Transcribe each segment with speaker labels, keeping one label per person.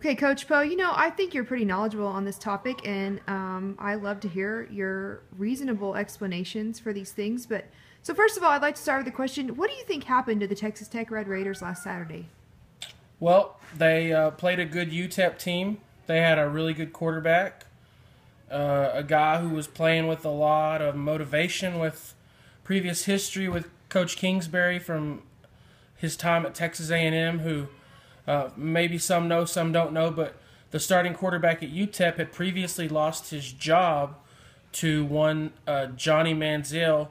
Speaker 1: Okay, Coach Poe, I think you're pretty knowledgeable on this topic, and I love to hear your reasonable explanations for these things. So first of all, I'd like to start with the question, what do you think happened to the Texas Tech Red Raiders last Saturday?
Speaker 2: Well, they played a good UTEP team. They had a really good quarterback, a guy who was playing with a lot of motivation, with previous history with Coach Kingsbury from his time at Texas A&M, who maybe some know, some don't know, but the starting quarterback at UTEP had previously lost his job to one Johnny Manziel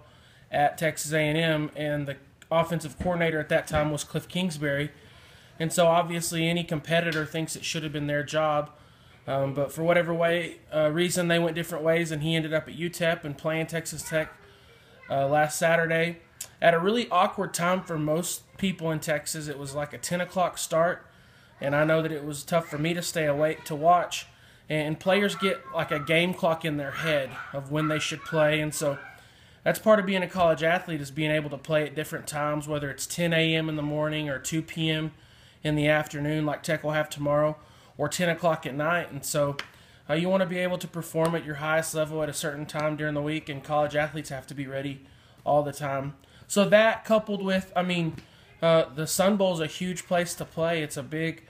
Speaker 2: at Texas A&M, and the offensive coordinator at that time was Cliff Kingsbury. And so obviously any competitor thinks it should have been their job, but for whatever reason they went different ways, and he ended up at UTEP and playing Texas Tech last Saturday at a really awkward time for most people in Texas. It was like a 10 o'clock start, and I know that it was tough for me to stay awake to watch. And players get like a game clock in their head of when they should play, and so that's part of being a college athlete, is being able to play at different times, whether it's 10 a.m. in the morning or 2 p.m. in the afternoon like Tech will have tomorrow, or 10 o'clock at night. And so you want to be able to perform at your highest level at a certain time during the week, and college athletes have to be ready all the time. So that, coupled with, the Sun Bowl is a huge place to play. It's a big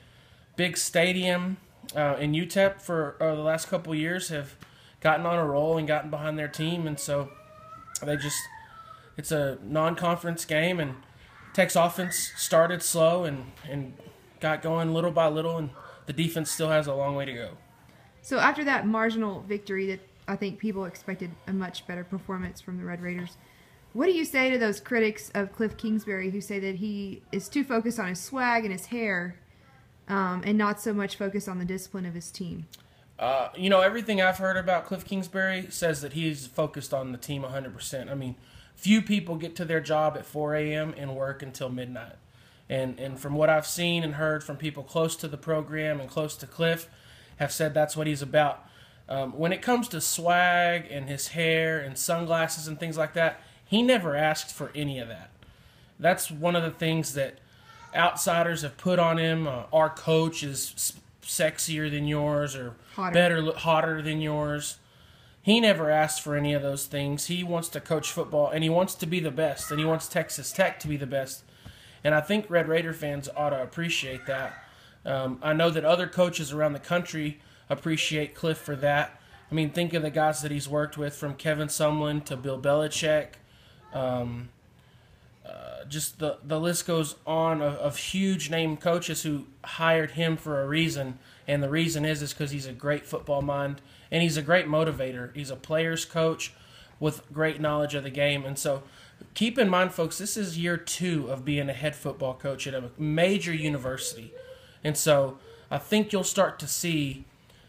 Speaker 2: stadium, and UTEP for the last couple of years have gotten on a roll and gotten behind their team, and so it's a non-conference game, and Tech's offense started slow and got going little by little, and the defense still has a long way to go.
Speaker 1: So after that marginal victory that I think people expected a much better performance from the Red Raiders, what do you say to those critics of Cliff Kingsbury who say that he is too focused on his swag and his hair and not so much focused on the discipline of his team?
Speaker 2: Everything I've heard about Cliff Kingsbury says that he's focused on the team 100%. Few people get to their job at 4 a.m. and work until midnight. And from what I've seen and heard from people close to the program and close to Cliff, have said that's what he's about. When it comes to swag and his hair and sunglasses and things like that, he never asked for any of that. That's one of the things that outsiders have put on him. Our coach is sexier than yours, or hotter than yours. He never asked for any of those things. He wants to coach football, and he wants to be the best, and he wants Texas Tech to be the best. And I think Red Raider fans ought to appreciate that. I know that other coaches around the country appreciate Cliff for that. Think of the guys that he's worked with, from Kevin Sumlin to Bill Belichick. Just the list goes on of huge name coaches who hired him for a reason, and the reason is because he's a great football mind, and he's a great motivator. He's a player's coach with great knowledge of the game. And so keep in mind, folks, this is year 2 of being a head football coach at a major university. And so I think you'll start to see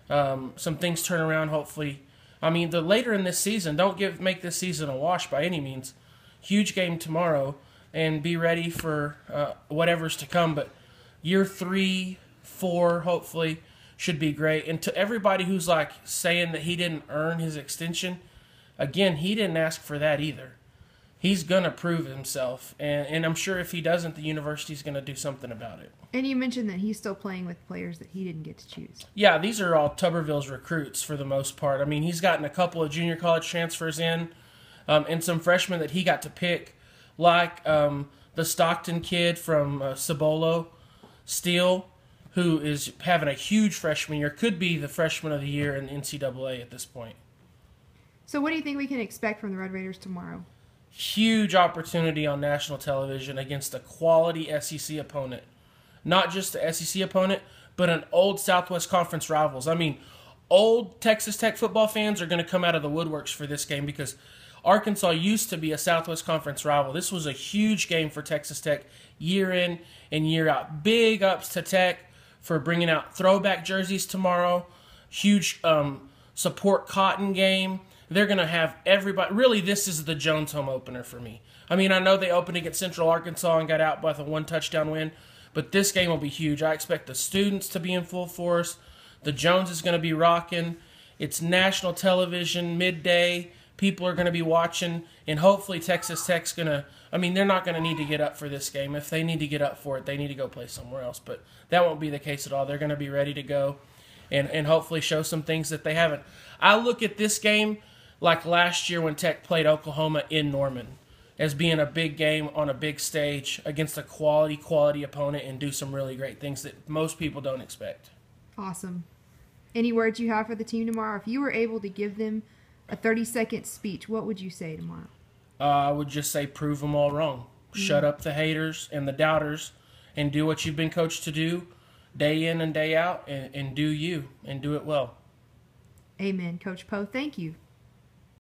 Speaker 2: some things turn around, hopefully. The later in this season, don't make this season a wash by any means. Huge game tomorrow, and be ready for whatever's to come. But year 3, 4, hopefully, should be great. And to everybody who's saying that he didn't earn his extension, again, he didn't ask for that either. He's going to prove himself, and I'm sure if he doesn't, the university's going to do something about it.
Speaker 1: And you mentioned that he's still playing with players that he didn't get to choose.
Speaker 2: Yeah, these are all Tuberville's recruits for the most part. He's gotten a couple of junior college transfers in, and some freshmen that he got to pick, like the Stockton kid from Cibolo, Steele, who is having a huge freshman year, could be the freshman of the year in NCAA at this point.
Speaker 1: So what do you think we can expect from the Red Raiders tomorrow?
Speaker 2: Huge opportunity on national television against a quality SEC opponent. Not just the SEC opponent, but an old Southwest Conference rivals. Old Texas Tech football fans are going to come out of the woodworks for this game, because Arkansas used to be a Southwest Conference rival. This was a huge game for Texas Tech year in and year out. Big ups to Tech for bringing out throwback jerseys tomorrow. Huge support Cotton game. They're going to have everybody. Really, this is the Jones home opener for me. I know they opened against Central Arkansas and got out by the 1-touchdown win, but this game will be huge. I expect the students to be in full force. The Jones is going to be rocking. It's national television, midday, people are going to be watching, and hopefully Texas Tech's going to, I mean, they're not going to need to get up for this game. If they need to get up for it, they need to go play somewhere else. But that won't be the case at all. They're going to be ready to go and hopefully show some things that they haven't. I look at this game like last year when Tech played Oklahoma in Norman as being a big game on a big stage against a quality opponent and do some really great things that most people don't expect.
Speaker 1: Awesome. Any words you have for the team tomorrow? If you were able to give them a 30-second speech, what would you say tomorrow?
Speaker 2: I would just say prove them all wrong. Shut up the haters and the doubters and do what you've been coached to do day in and day out and do you and do it well.
Speaker 1: Amen. Coach Poe, thank you.